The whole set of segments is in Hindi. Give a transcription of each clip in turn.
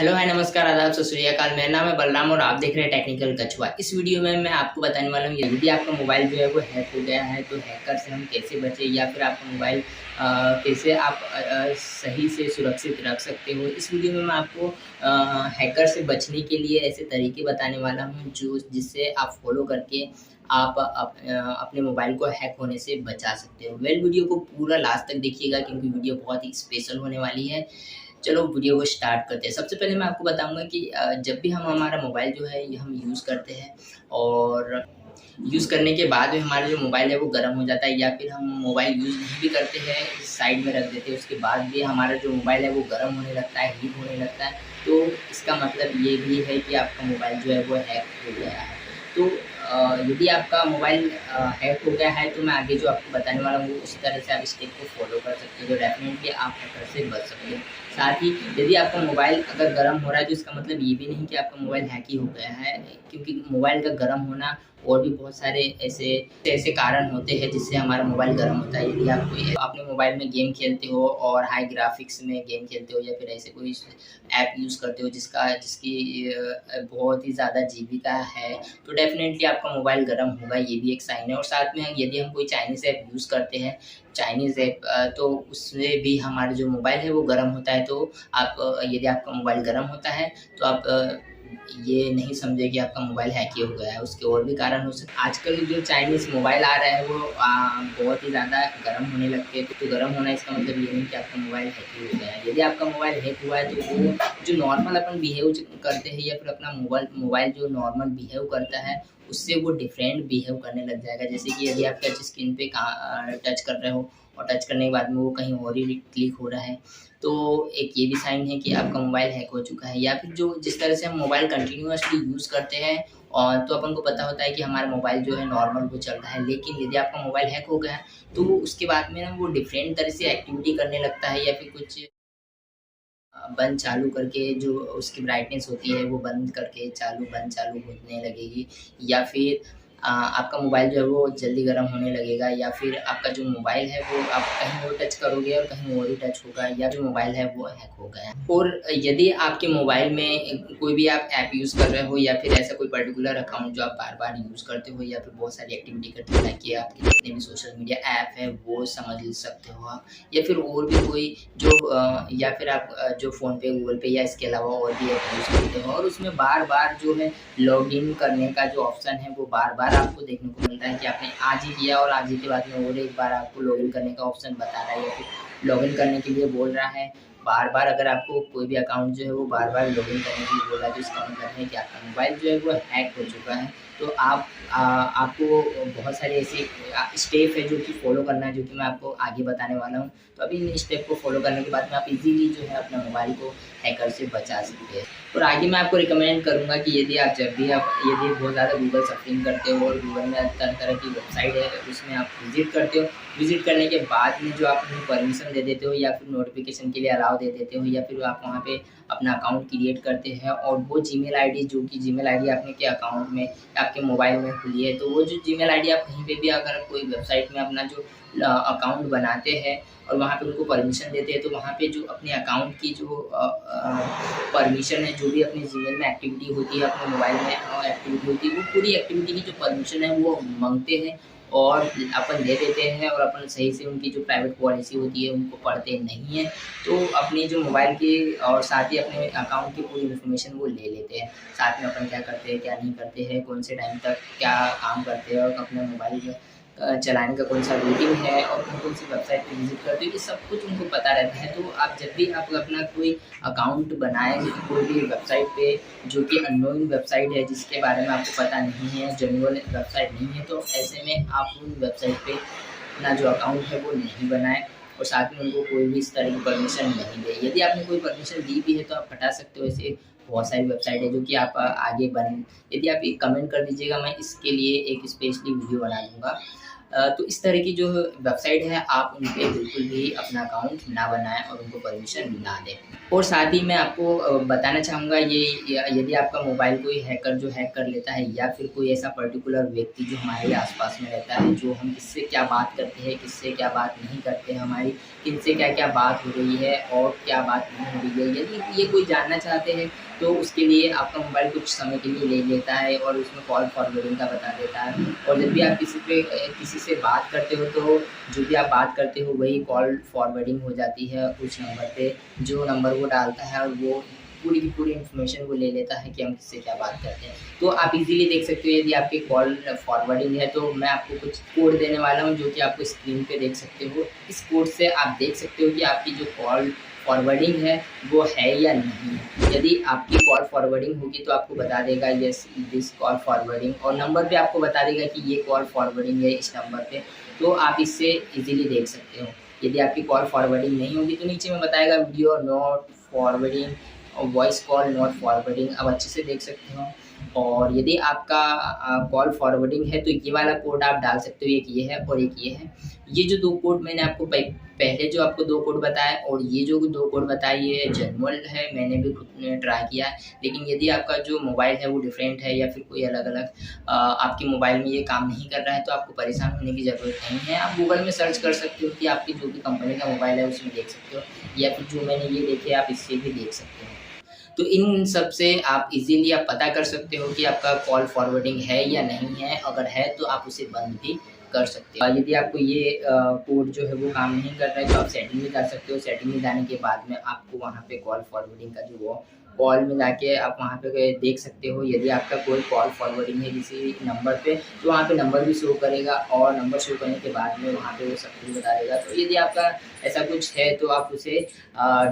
हेलो हाय नमस्कार आदाब सत श्री अकाल। मेरा नाम है बलराम और आप देख रहे हैं टेक्निकल कछुआ। इस वीडियो में मैं आपको बताने वाला हूँ यदि आपका मोबाइल जो है वो हैक हो गया है तो हैकर से हम कैसे बचें या फिर आपका मोबाइल कैसे आप सही से सुरक्षित रख सकते हो। इस वीडियो में मैं आपको हैकर से बचने के लिए ऐसे तरीके बताने वाला हूँ जो जिससे आप फॉलो करके आप अपने मोबाइल को हैक होने से बचा सकते हो। वीडियो को पूरा लास्ट तक देखिएगा क्योंकि वीडियो बहुत ही स्पेशल होने वाली है। चलो वीडियो को स्टार्ट करते हैं। सबसे पहले मैं आपको बताऊँगा कि जब भी हम हमारा मोबाइल जो है ये हम यूज़ करते हैं और यूज़ करने के बाद में हमारा जो मोबाइल है वो गर्म हो जाता है या फिर हम मोबाइल यूज़ नहीं भी करते हैं, साइड में रख देते हैं, उसके बाद भी हमारा जो मोबाइल है वो गर्म होने लगता है, हीट होने लगता है, तो इसका मतलब ये भी है कि आपका मोबाइल जो है वो हैक हो गया है। तो यदि आपका मोबाइल हैक हो गया है तो मैं आगे जो आपको बताने वाला हूँ उसी तरह से आप स्टेप को फॉलो कर सकते हो, तो डेफ़िनेटली आप हैकर से बच सकते हो। साथ ही यदि आपका मोबाइल अगर गर्म हो रहा है तो इसका मतलब ये भी नहीं कि आपका मोबाइल हैक ही हो गया है, क्योंकि मोबाइल का गर्म होना और भी बहुत सारे ऐसे ऐसे कारण होते हैं जिससे हमारा मोबाइल गर्म होता है। यदि आप कोई अपने मोबाइल में गेम खेलते हो और हाई ग्राफिक्स में गेम खेलते हो या फिर ऐसे कोई ऐप यूज़ करते हो जिसकी बहुत ही ज़्यादा जीबी का है, तो डेफ़िनेटली आपका मोबाइल गर्म होगा, ये भी एक साइन है। और साथ में यदि हम कोई चाइनीज़ ऐप यूज़ करते हैं, चाइनीज़ ऐप तो उसमें भी हमारा जो मोबाइल है वो गर्म होता है। तो आप यदि आपका मोबाइल गर्म होता है तो आप ये नहीं समझे कि आपका मोबाइल हैक ही हो गया है, उसके और भी कारण हो सकते हैं। आजकल जो चाइनीज़ मोबाइल आ रहा है वो बहुत ही ज़्यादा गर्म होने लगते हैं, तो गर्म होना इसका मतलब ये नहीं कि आपका मोबाइल हैक ही हो गया है। यदि आपका मोबाइल हैक हुआ है तो वो जो नॉर्मल अपन बिहेव करते हैं या फिर अपना मोबाइल जो नॉर्मल बिहेव करता है, उससे वो डिफरेंट बिहेव करने लग जाएगा। जैसे कि यदि आप टच स्क्रीन पे टच कर रहे हो और टच करने के बाद में वो कहीं और ही क्लिक हो रहा है, तो एक ये भी साइन है कि आपका मोबाइल हैक हो चुका है। या फिर जो जिस तरह से हम मोबाइल कंटिन्यूअसली यूज़ करते हैं और तो अपन को पता होता है कि हमारा मोबाइल जो है नॉर्मल वो चल रहा है, लेकिन यदि आपका मोबाइल हैक हो गया है तो उसके बाद में ना वो डिफरेंट तरह से एक्टिविटी करने लगता है या फिर कुछ बंद चालू करके जो उसकी ब्राइटनेस होती है वो बंद करके चालू बंद चालू होने लगेगी, या फिर आपका मोबाइल जो है वो जल्दी गर्म होने लगेगा, या फिर आपका जो मोबाइल है वो आप कहीं और टच करोगे और कहीं और ही टच होगा, या जो मोबाइल है वो हैक हो गया है। और यदि आपके मोबाइल में कोई भी आप ऐप यूज़ कर रहे हो या फिर ऐसा कोई पर्टिकुलर अकाउंट जो आप बार-बार यूज़ करते हो या फिर बहुत सारी एक्टिविटी करते हो, ताकि आपके जितने भी सोशल मीडिया ऐप है वो समझ सकते हो आप, या फिर और भी कोई जो या फिर आप जो फ़ोनपे, गूगल पे या इसके अलावा और भी ऐप यूज़ करते हो और उसमें बार-बार जो है लॉगिन करने का जो ऑप्शन है वो बार-बार आपको देखने को मिल रहा है कि आपने आज ही किया और आज ही के बाद में और एक बार आपको लॉगिन करने का ऑप्शन बता रहा है या फिर लॉगिन करने के लिए बोल रहा है। बार-बार अगर आपको कोई भी अकाउंट जो है वो बार-बार लॉगिन करने के लिए बोल रहा है, तो इसका मतलब है कि आपका मोबाइल जो है वो हैक हो चुका है। तो आपको बहुत सारे ऐसे स्टेप है जो कि फ़ॉलो करना है, जो कि मैं आपको आगे बताने वाला हूँ। तो अभी इन स्टेप को फ़ॉलो करने के बाद में आप इज़िली जो है अपना मोबाइल को हैकर से बचा सकते हैं। और आगे मैं आपको रिकमेंड करूँगा कि यदि आप जब भी आप यदि बहुत ज़्यादा गूगल सर्फिंग करते हो और गूगल में तरह-तरह की वेबसाइट है उसमें आप विज़िट करते हो, विज़िट करने के बाद में जो आप उन्हें परमिशन दे देते हो या फिर नोटिफ़िकेशन के लिए अलाउ दे देते हो, या फिर आप वहाँ पे अपना अकाउंट क्रिएट करते हैं और वो जीमेल आईडी जो कि जीमेल आईडी आपने के अकाउंट में आपके मोबाइल में खुली है, तो वो जो जीमेल आईडी आप कहीं पे भी अगर कोई वेबसाइट में अपना जो अकाउंट बनाते हैं और वहाँ पे उनको परमिशन देते हैं, तो वहाँ पे जो अपने अकाउंट की जो परमिशन है, जो भी अपनी जीमेल में एक्टिविटी होती है, अपने मोबाइल में एक्टिविटी होती है, वो पूरी एक्टिविटी की जो परमिशन है वो माँगते हैं और अपन दे देते हैं और अपन सही से उनकी जो प्राइवेट पॉलिसी होती है उनको पढ़ते नहीं हैं। तो अपनी जो मोबाइल की और साथ ही अपने अकाउंट की पूरी इन्फॉर्मेशन वो ले लेते हैं। साथ में अपन क्या करते हैं, क्या नहीं करते हैं, कौन से टाइम तक क्या काम करते हैं और अपने मोबाइल में चलाने का कौन-सा रूटीन है और कौन-कौन सी वेबसाइट पे विज़िट करते हो, ये सब कुछ उनको पता रहता है। तो आप जब भी आप अपना कोई अकाउंट बनाएँ कोई भी वेबसाइट पे जो कि अननोन वेबसाइट है, जिसके बारे में आपको पता नहीं है, जेन्युइन वेबसाइट नहीं है, तो ऐसे में आप उन वेबसाइट पे अपना जो अकाउंट है वो नहीं बनाएँ और साथ में उनको कोई भी इस तरह की परमिशन नहीं दें। यदि आपने कोई परमिशन दी भी है तो आप हटा सकते हो। ऐसे बहुत सारी वेबसाइट है जो कि आप आगे बन यदि आप एक कमेंट कर दीजिएगा, मैं इसके लिए एक स्पेशली वीडियो बना दूँगा। तो इस तरह की जो वेबसाइट है आप उन पे बिल्कुल भी अपना अकाउंट ना बनाएं और उनको परमिशन ना दें। और साथ ही मैं आपको बताना चाहूँगा ये यदि आपका मोबाइल कोई हैकर जो हैक कर लेता है या फिर कोई ऐसा पर्टिकुलर व्यक्ति जो हमारे आस-पास में रहता है, जो हम किससे क्या बात करते हैं, किससे क्या बात नहीं करते हैं, हमारी किनसे क्या-क्या बात हो रही है और क्या बात नहीं हो रही है, यदि ये कोई जानना चाहते हैं तो उसके लिए आपका मोबाइल कुछ समय के लिए ले लेता है और उसमें कॉल फॉरवर्डिंग का बता देता है। और जब भी आप किसी से बात करते हो तो जो भी आप बात करते हो वही कॉल फॉरवर्डिंग हो जाती है उस नंबर पे, जो नंबर वो डालता है और वो पूरी की पूरी इन्फॉर्मेशन वो ले लेता है कि हम किससे क्या बात करते हैं। तो आप इज़ीली देख सकते हो यदि आपकी कॉल फॉरवर्डिंग है तो मैं आपको कुछ कोड देने वाला हूँ जो कि आपको स्क्रीन पे देख सकते हो। इस कोड से आप देख सकते हो कि आपकी जो कॉल फॉरवर्डिंग है वो है या नहीं है। यदि आपकी कॉल फॉरवर्डिंग होगी तो आपको बता देगा यस दिस कॉल फॉरवर्डिंग, और नंबर पे आपको बता देगा कि ये कॉल फॉरवर्डिंग है इस नंबर पे। तो आप इससे इजीली देख सकते हो। यदि आपकी कॉल फॉरवर्डिंग नहीं होगी तो नीचे में बताएगा वीडियो नॉट फॉरवर्डिंग और वॉइस कॉल नॉट फॉरवर्डिंग, आप अच्छे से देख सकते हो। और यदि आपका कॉल फॉरवर्डिंग है तो ये वाला कोड आप डाल सकते हो, एक ये है और एक ये है। ये जो 2 कोड मैंने आपको पहले जो आपको 2 कोड बताए और ये जो 2 कोड बताए ये जेन्युइन है, मैंने भी खुद ने ट्राई किया है। लेकिन यदि आपका जो मोबाइल है वो डिफरेंट है या फिर कोई अलग-अलग आपके मोबाइल में ये काम नहीं कर रहा है तो आपको परेशान होने की ज़रूरत नहीं है। आप गूगल में सर्च कर सकते हो कि आपकी जो भी कंपनी का मोबाइल है उसमें देख सकते हो, या फिर जो मैंने ये देखे आप इससे भी देख सकते हो। तो इन सब से आप इज़ीली आप पता कर सकते हो कि आपका कॉल फॉरवर्डिंग है या नहीं है, अगर है तो आप उसे बंद भी कर सकते हो। यदि आपको ये कोड जो है वो काम नहीं कर रहा है तो आप सेटिंग में जा सकते हो। सेटिंग में जाने के बाद में आपको वहाँ पे कॉल फॉरवर्डिंग का जो वो कॉल में जाके आप वहाँ पे देख सकते हो। यदि आपका कोई कॉल फॉरवर्डिंग है किसी नंबर पे तो वहाँ पे नंबर भी शो करेगा और नंबर शो करने के बाद में वहाँ पे वो सब कुछ बता देगा। तो यदि आपका ऐसा कुछ है तो आप उसे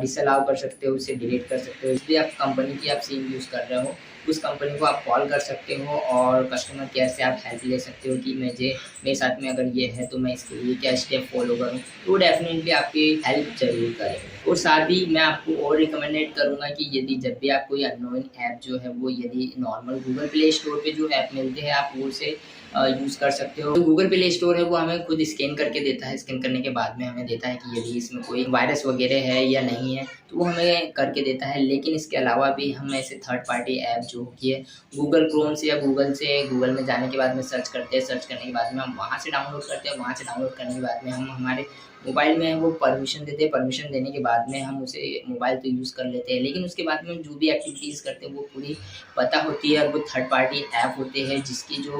डिसअलाउ कर सकते हो, उसे डिलीट कर सकते हो। इसलिए आप कंपनी की आप सिम यूज़ कर रहे हो उस कंपनी को आप कॉल कर सकते हो और कस्टमर केयर से आप हेल्प ले सकते हो कि मेरे साथ में अगर ये है तो मैं इसके लिए क्या स्टेप फॉलो करूँ, तो डेफ़िनेटली आपकी हेल्प ज़रूर करेंगे। और साथ ही मैं आपको और रिकमेंडेड करूँगा कि यदि जब भी आप कोई अननोन ऐप जो है वो यदि नॉर्मल गूगल प्ले स्टोर पे जो ऐप मिलते हैं आप वो उसे यूज़ कर सकते हो। जो गूगल प्ले स्टोर है वो हमें खुद स्कैन करके देता है, स्कैन करने के बाद में हमें देता है कि यदि इसमें कोई वायरस वगैरह है या नहीं है, तो वो हमें करके देता है। लेकिन इसके अलावा भी हम ऐसे थर्ड पार्टी ऐप जो होती है गूगल क्रोम से या गूगल में जाने के बाद में सर्च करते हैं, सर्च करने के बाद में हम वहाँ से डाउनलोड करते हैं, वहाँ से डाउनलोड करने के बाद में हम हमारे मोबाइल में वो परमिशन देते हैं, परमिशन देने के बाद में हम उसे मोबाइल तो यूज़ कर लेते हैं, लेकिन उसके बाद में हम जो भी एक्टिविटीज़ करते हैं वो पूरी पता होती है और वो थर्ड पार्टी ऐप होते हैं जिसकी जो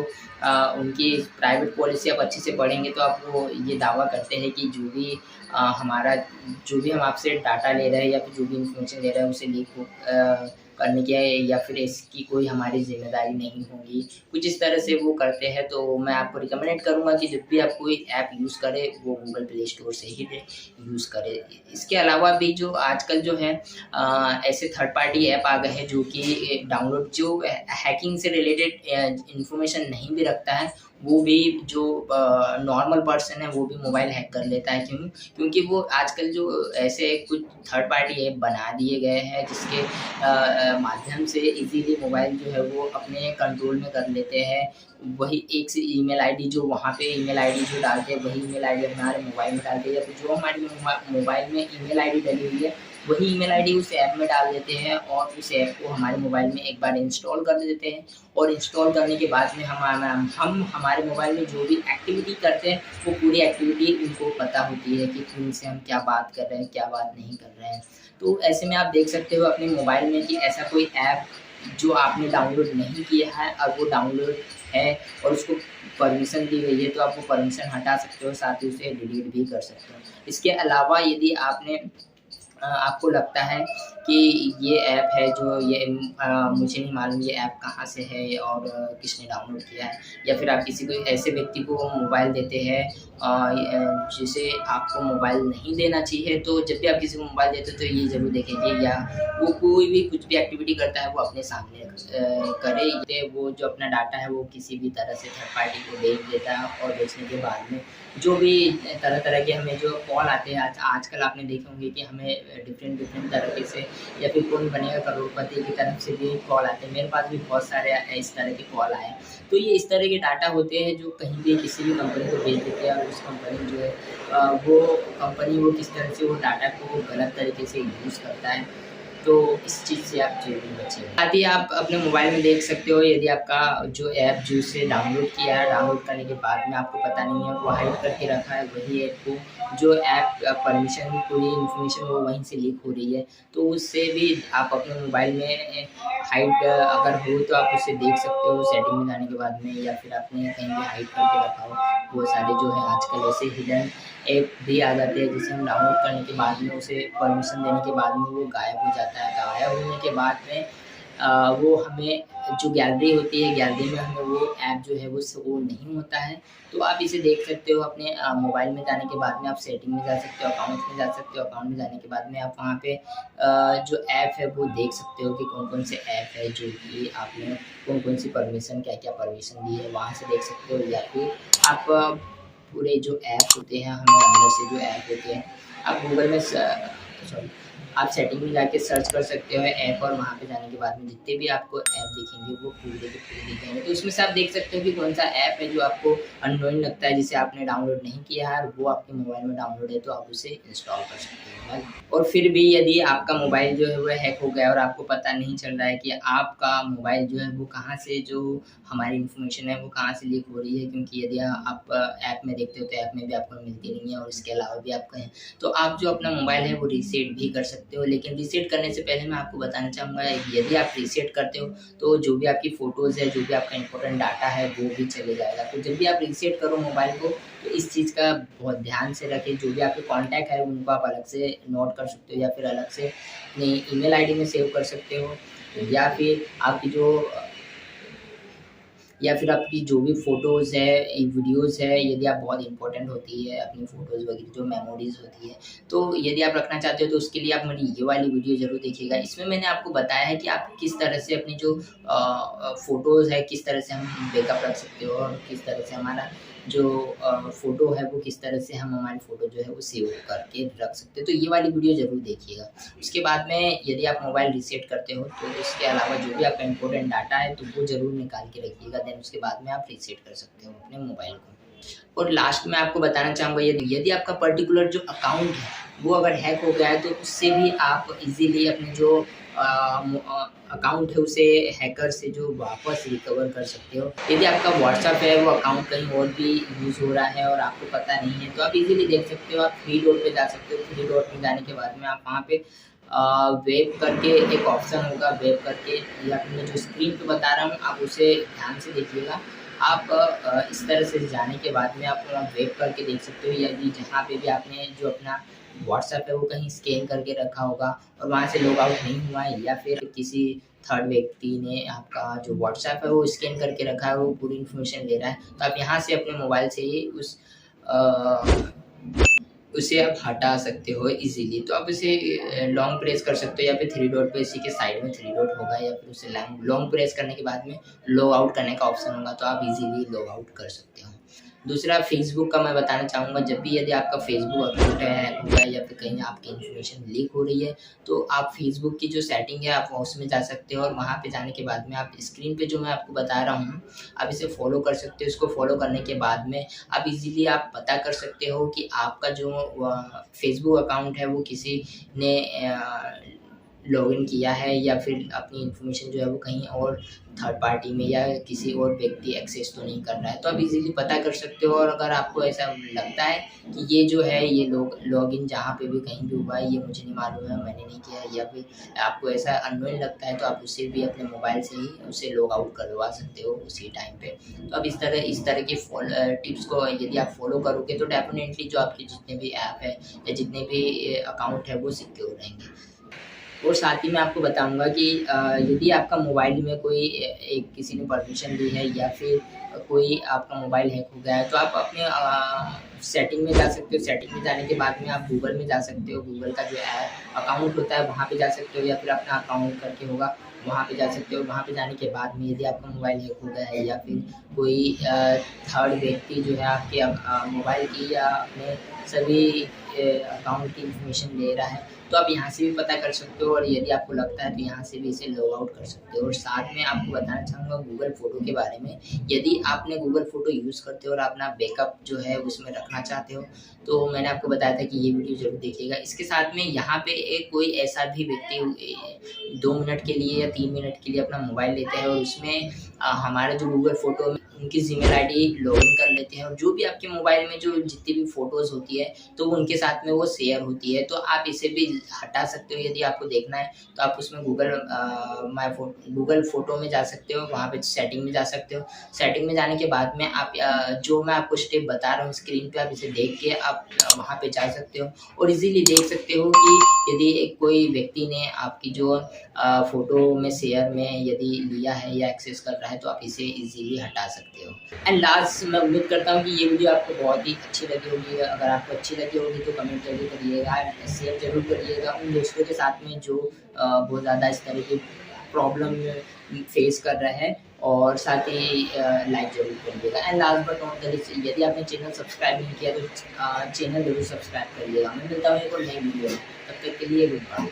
उनकी प्राइवेट पॉलिसी आप अच्छे से पढ़ेंगे तो आप वो ये दावा करते हैं कि हमारा जो भी हम आपसे डाटा ले रहे हैं या फिर जो भी इन्फॉर्मेशन ले रहे हैं उसे लीक करने की या फिर इसकी कोई हमारी ज़िम्मेदारी नहीं होगी। कुछ इस तरह से वो करते हैं, तो मैं आपको रिकमेंड करूँगा कि जब भी आप कोई ऐप यूज़ करें वो गूगल प्ले स्टोर से ही यूज़ करें। इसके अलावा भी जो आजकल जो है ऐसे थर्ड पार्टी ऐप आ गए हैं जो कि डाउनलोड जो हैकिंग से रिलेटेड इन्फॉर्मेशन नहीं भी रखता है, वो भी जो नॉर्मल पर्सन है वो भी मोबाइल हैक कर लेता है। क्योंकि वो आजकल जो ऐसे कुछ थर्ड पार्टी ऐप बना दिए गए हैं जिसके माध्यम से इजीली मोबाइल जो है वो अपने कंट्रोल में कर लेते हैं। वही एक से ईमेल आईडी जो वहाँ पे ईमेल आईडी जो डालते हैं वही ईमेल आईडी हमारे मोबाइल में डालते हैं, या फिर जो हमारी मोबाइल में ईमेल आईडी डली हुई है वही ईमेल आईडी उस ऐप में डाल देते हैं और उस ऐप को हमारे मोबाइल में एक बार इंस्टॉल कर देते हैं। और इंस्टॉल करने के बाद में हम हमारे मोबाइल में जो भी एक्टिविटी करते हैं वो पूरी एक्टिविटी उनको पता होती है कि उनसे हम क्या बात कर रहे हैं, क्या बात नहीं कर रहे हैं। तो ऐसे में आप देख सकते हो अपने मोबाइल में कि ऐसा कोई ऐप जो आपने डाउनलोड नहीं किया है और वो डाउनलोड है और उसको परमिशन दी गई है तो आप वो परमिशन हटा सकते हो, साथ ही उसे डिलीट भी कर सकते हो। इसके अलावा यदि आपको लगता है कि ये ऐप है जो ये मुझे नहीं मालूम ये ऐप कहाँ से है और किसने डाउनलोड किया है, या फिर आप किसी को ऐसे व्यक्ति को मोबाइल देते हैं जिसे आपको मोबाइल नहीं देना चाहिए, तो जब भी आप किसी को मोबाइल देते हो तो ये ज़रूर देखेंगे या वो कोई भी कुछ भी एक्टिविटी करता है वो अपने सामने करे। वो जो अपना डाटा है वो किसी भी तरह से थर्ड पार्टी को बेच देता है और बेचने के बाद में जो भी तरह-तरह के हमें जो कॉल आते हैं आजकल आपने देखे होंगे कि हमें डिफरेंट तरीके से या फिर कौन बनेगा करोड़पति की तरफ से भी कॉल आते हैं। मेरे पास भी बहुत सारे इस तरह के कॉल आए। तो ये इस तरह के डाटा होते हैं जो कहीं भी किसी भी कंपनी को भेज देते हैं और उस कंपनी जो है वो कंपनी वो किस तरह से वो डाटा को गलत तरीके से यूज़ करता है। तो इस चीज़ से आप ज़रूर बचें। साथ ही आप अपने मोबाइल में देख सकते हो, यदि आपका जो ऐप जो से डाउनलोड किया है, डाउनलोड करने के बाद में आपको पता नहीं है वो हाइड करके रखा है, वही ऐप को जो ऐप परमिशन पूरी इन्फॉर्मेशन वो वहीं से लीक हो रही है। तो उससे भी आप अपने मोबाइल में हाइड अगर हो तो आप उसे देख सकते हो सेटिंग में जाने के बाद में, या फिर आपने कहीं भी हाइड करके रखा हो। वो सारे जो है आजकल ऐसे हिडन ऐप भी आ जाते हैं जिसे हम डाउनलोड करने के बाद में उसे परमिशन देने के बाद में वो गायब हो जाता है। गायब होने के बाद में वो हमें जो गैलरी होती है, गैलरी में हमें वो ऐप जो है वो शो नहीं होता है। तो आप इसे देख सकते हो अपने मोबाइल में जाने के बाद में आप सेटिंग में जा सकते हो, अकाउंट में जा सकते हो। अकाउंट में जाने के बाद में आप वहाँ पे जो ऐप है वो देख सकते हो कि कौन-कौन से ऐप है जो कि आपने कौन-कौन सी परमिशन क्या-क्या परमिशन दी है, वहाँ से देख सकते हो। या फिर आप पूरे जो ऐप होते हैं हमें अंदर से जो ऐप होते हैं आप गूगल में सॉरी आप सेटिंग में जाके सर्च कर सकते हो ऐप, और वहाँ पे जाने के बाद में जितने भी आपको ऐप दिखेंगे वो पूरे के पूरे दिखेंगे। तो उसमें से आप देख सकते हो कि कौन सा ऐप है जो आपको अननोन लगता है, जिसे आपने डाउनलोड नहीं किया है और वो आपके मोबाइल में डाउनलोड है, तो आप उसे इंस्टॉल कर सकते हो। और फिर भी यदि आपका मोबाइल जो है वो हैक हो गया और आपको पता नहीं चल रहा है कि आपका मोबाइल जो है वो कहाँ से जो हमारी इन्फॉर्मेशन है वो कहाँ से लीक हो रही है, क्योंकि यदि आप ऐप में देखते हो तो ऐप में भी आपको मिलती नहीं है और इसके अलावा भी आप कहें तो आप जो अपना मोबाइल है वो रीसेट भी कर सकते हो। लेकिन रीसेट करने से पहले मैं आपको बताना चाहूँगा, यदि आप रीसेट करते हो तो जो भी आपकी फ़ोटोज़ है, जो भी आपका इंपॉर्टेंट डाटा है वो भी चले जाएगा। तो जब भी आप रीसेट करो मोबाइल को तो इस चीज़ का बहुत ध्यान से रखें। जो भी आपके कॉन्टैक्ट है उनको आप अलग से नोट कर सकते हो, या फिर अलग से अपनी ईमेल आईडी में सेव कर सकते हो, या फिर आपकी जो भी फ़ोटोज़ है, वीडियोज़ है, यदि आप बहुत इम्पोर्टेंट होती है अपनी फ़ोटोज़ वगैरह जो मेमोरीज़ होती है, तो यदि आप रखना चाहते हो तो उसके लिए आप मेरी ये वाली वीडियो ज़रूर देखिएगा। इसमें मैंने आपको बताया है कि आप किस तरह से अपनी जो फ़ोटोज़ है किस तरह से हम बैकअप रख सकते हो, और किस तरह से हमारा जो फ़ोटो है वो किस तरह से हम हमारी फ़ोटो जो है वो सेव करके रख सकते हैं। तो ये वाली वीडियो ज़रूर देखिएगा। उसके बाद में यदि आप मोबाइल रीसेट करते हो तो इसके अलावा जो भी आपका इम्पोर्टेंट डाटा है तो वो ज़रूर निकाल के रखिएगा, देन उसके बाद में आप रीसेट कर सकते हो अपने मोबाइल को। और लास्ट में आपको बताना चाहूँगा, यदि आपका पर्टिकुलर जो अकाउंट है वो अगर हैक हो गया है तो उससे भी आप इजीली अपने जो अकाउंट है उसे हैकर से जो वापस रिकवर कर सकते हो। यदि आपका व्हाट्सएप है वो अकाउंट कहीं और भी यूज़ हो रहा है और आपको पता नहीं है तो आप इजीली देख सकते हो। आप थ्री डॉट पे जा सकते हो। थ्री डॉट में जाने के बाद में आप वहाँ पे वेब करके एक ऑप्शन होगा, वेब करके, या फिर मैं जो स्क्रीन पे बता रहा हूँ आप उसे ध्यान से देखिएगा। आप इस तरह से जाने के बाद में आप वेब करके देख सकते हो। यदि जहाँ पे भी आपने जो अपना व्हाट्सएप है वो कहीं स्कैन करके रखा होगा और वहाँ से लॉग आउट नहीं हुआ है, या फिर किसी थर्ड व्यक्ति ने आपका जो व्हाट्सएप है वो स्कैन करके रखा है, वो पूरी इन्फॉर्मेशन ले रहा है, तो आप यहाँ से अपने मोबाइल से ही उसे आप हटा सकते हो इजीली। तो आप इसे लॉन्ग प्रेस कर सकते हो, या फिर थ्री डॉट पे इसी के साइड में थ्री डॉट होगा, या फिर उसे लॉन्ग प्रेस करने के बाद में लॉग आउट करने का ऑप्शन होगा, तो आप इजीली लॉग आउट कर सकते हो। दूसरा फेसबुक का मैं बताना चाहूँगा, जब भी यदि आपका फेसबुक अकाउंट है या फिर कहीं आपकी इन्फॉर्मेशन लीक हो रही है तो आप फेसबुक की जो सेटिंग है आप उसमें जा सकते हो, और वहाँ पे जाने के बाद में आप स्क्रीन पे जो मैं आपको बता रहा हूँ आप इसे फॉलो कर सकते हो। इसको फॉलो करने के बाद में आप इजीली आप पता कर सकते हो कि आपका जो फेसबुक अकाउंट है वो किसी ने लॉगिन किया है, या फिर अपनी इन्फॉर्मेशन जो है वो कहीं और थर्ड पार्टी में या किसी और व्यक्ति एक्सेस तो नहीं कर रहा है, तो आप इजीली पता कर सकते हो। और अगर आपको ऐसा लगता है कि ये जो है ये लॉगिन जहाँ पे भी कहीं भी हुआ है ये मुझे नहीं मालूम है, मैंने नहीं किया, या फिर आपको ऐसा अननोन लगता है तो आप उसे भी अपने मोबाइल से ही उसे लॉग आउट करवा सकते हो उसी टाइम पे। तो अब इस तरह की टिप्स को यदि आप फॉलो करोगे तो डेफिनेटली जो आपके जितने भी ऐप है या जितने भी अकाउंट है वो सिक्योर रहेंगे। और साथ ही मैं आपको बताऊँगा कि यदि आपका मोबाइल में कोई एक किसी ने परमिशन दी है, या फिर कोई आपका मोबाइल हैक हो गया है, तो आप अपने सेटिंग में जा सकते हो। सेटिंग में जाने के बाद में आप गूगल में जा सकते हो। गूगल का जो अकाउंट होता है वहाँ पे जा सकते हो, या फिर अपना अकाउंट करके होगा वहाँ पे जा सकते हो। वहाँ पे जाने के बाद में यदि आपका मोबाइल हैक हो गया है, या फिर कोई थर्ड व्यक्ति जो है आपके मोबाइल की या अपने सभी अकाउंट की इन्फॉर्मेशन ले रहा है, तो आप यहाँ से भी पता कर सकते हो, और यदि आपको लगता है तो यहाँ से भी इसे लॉग आउट कर सकते हो। और साथ में आपको बताना चाहूँगा गूगल फ़ोटो के बारे में। यदि आपने गूगल फ़ोटो यूज़ करते हो और अपना बैकअप जो है उसमें रखना चाहते हो, तो मैंने आपको बताया था कि ये वीडियो ज़रूर देखिएगा। इसके साथ में यहाँ पे एक कोई ऐसा भी व्यक्ति 2 मिनट के लिए या 3 मिनट के लिए अपना मोबाइल लेते हैं और उसमें हमारे जो गूगल फ़ोटो में उनकी जीमेल आईडी लॉगिन कर लेते हैं, और जो भी आपके मोबाइल में जो जितनी भी फ़ोटोज़ होती है तो वो उनके साथ में वो शेयर होती है। तो आप इसे भी हटा सकते हो। यदि आपको देखना है तो आप उसमें गूगल फ़ोटो में जा सकते हो, वहाँ पे सेटिंग में जा सकते हो। सेटिंग में जाने के बाद में आप जो मैं आपको स्टेप बता रहा हूँ स्क्रीन पे, आप इसे देख के आप वहाँ पे जा सकते हो और इजीली देख सकते हो कि यदि कोई व्यक्ति ने आपकी जो फ़ोटो में शेयर में यदि लिया है या एक्सेस कर रहा है, तो आप इसे इजीली हटा सकते हो। एंड लास्ट मैं उम्मीद करता हूँ कि ये वीडियो आपको बहुत ही अच्छी लगी होगी। अगर आपको अच्छी लगी होगी तो कमेंट ज़रूर करिएगा, शेयर ज़रूर करिएगा उन दोस्तों के साथ में जो बहुत ज़्यादा इस तरह की प्रॉब्लम फेस कर रहे हैं, और साथ ही लाइक ज़रूर करिएगा। And last but not the least, यदि आपने चैनल सब्सक्राइब नहीं किया तो चैनल ज़रूर सब्सक्राइब करिएगा। मैं मिलता हूँ एक और नई वीडियो में, तब तक के लिए गुड बाय।